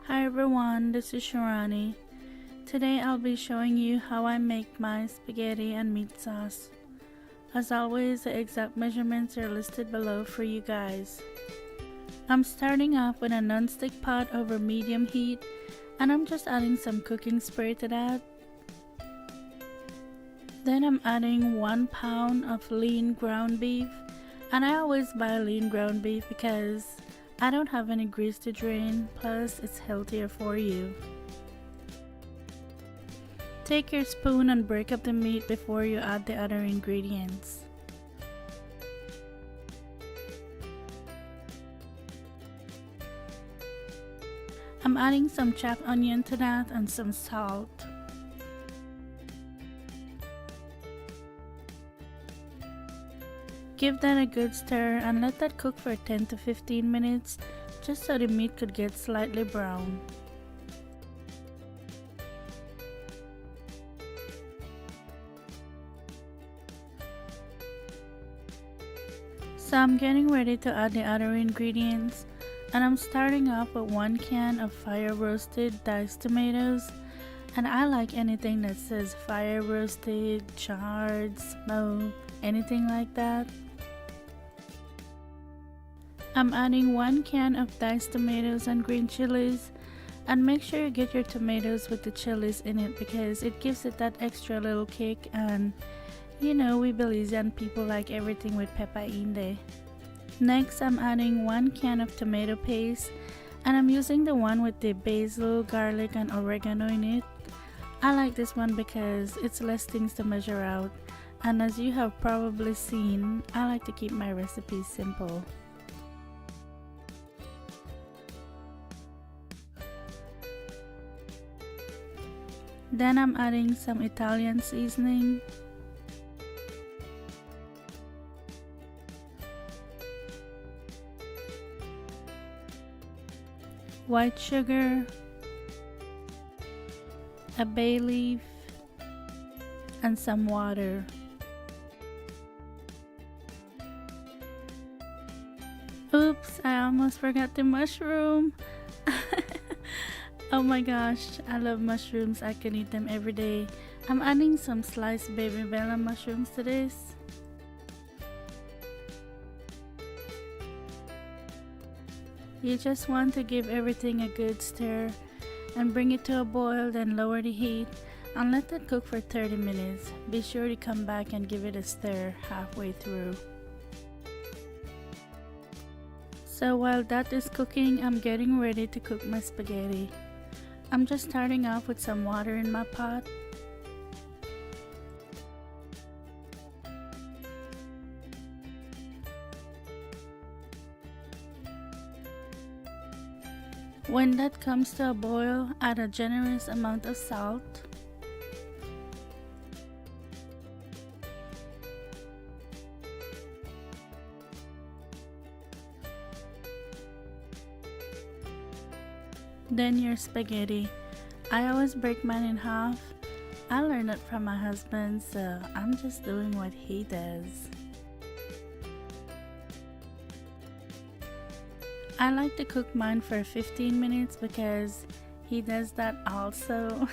Hi everyone, this is Shirani. Today I'll be showing you how I make my spaghetti and meat sauce. As always, the exact measurements are listed below for you guys. I'm starting off with a non-stick pot over medium heat, and I'm just adding some cooking spray to that. Then I'm adding 1 pound of lean ground beef, and I always buy lean ground beef because I don't have any grease to drain, plus it's healthier for you. Take your spoon and break up the meat before you add the other ingredients. I'm adding some chopped onion to that and some salt. Give that a good stir and let that cook for 10 to 15 minutes just so the meat could get slightly brown. So I'm getting ready to add the other ingredients, and I'm starting off with 1 can of fire roasted diced tomatoes, and I like anything that says fire roasted, charred, smoked, anything like that. I'm adding 1 can of diced tomatoes and green chilies, and make sure you get your tomatoes with the chilies in it because it gives it that extra little kick, and you know we Belizean people like everything with pepper in there. Next I'm adding 1 can of tomato paste, and I'm using the one with the basil, garlic and oregano in it. I like this one because it's less things to measure out, and as you have probably seen, I like to keep my recipes simple. Then I'm adding some Italian seasoning, white sugar, a bay leaf, and some water. Oops, I almost forgot the mushroom. Oh my gosh, I love mushrooms. I can eat them every day. I'm adding some sliced baby bella mushrooms to this. You just want to give everything a good stir and bring it to a boil, then lower the heat and let that cook for 30 minutes. Be sure to come back and give it a stir halfway through. So while that is cooking, I'm getting ready to cook my spaghetti. I'm just starting off with some water in my pot. When that comes to a boil, add a generous amount of salt. Then your spaghetti. I always break mine in half. I learned it from my husband, so I'm just doing what he does. I like to cook mine for 15 minutes because he does that also.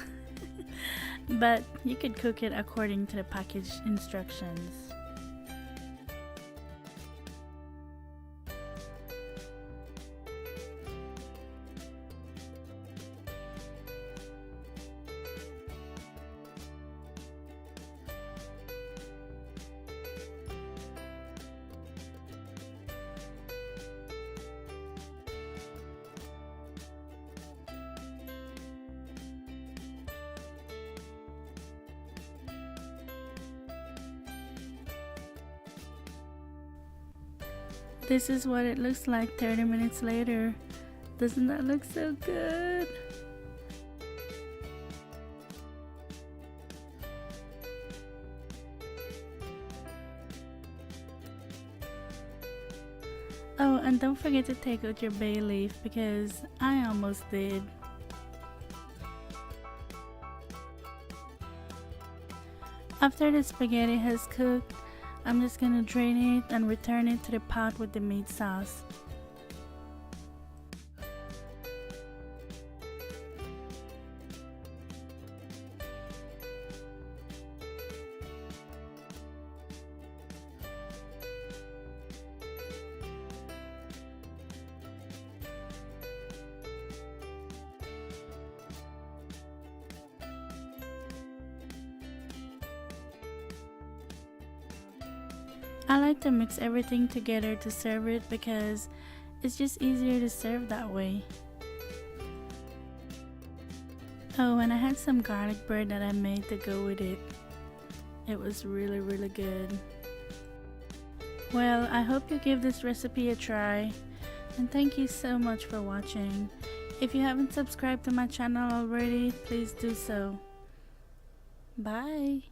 But you could cook it according to the package instructions. This is what it looks like 30 minutes later. Doesn't that look so good? Oh, and don't forget to take out your bay leaf because I almost did. After the spaghetti has cooked, I'm just gonna drain it and return it to the pot with the meat sauce. I like to mix everything together to serve it because it's just easier to serve that way. Oh, and I had some garlic bread that I made to go with it. It was really good. Well, I hope you give this recipe a try, and thank you so much for watching. If you haven't subscribed to my channel already, please do so. Bye!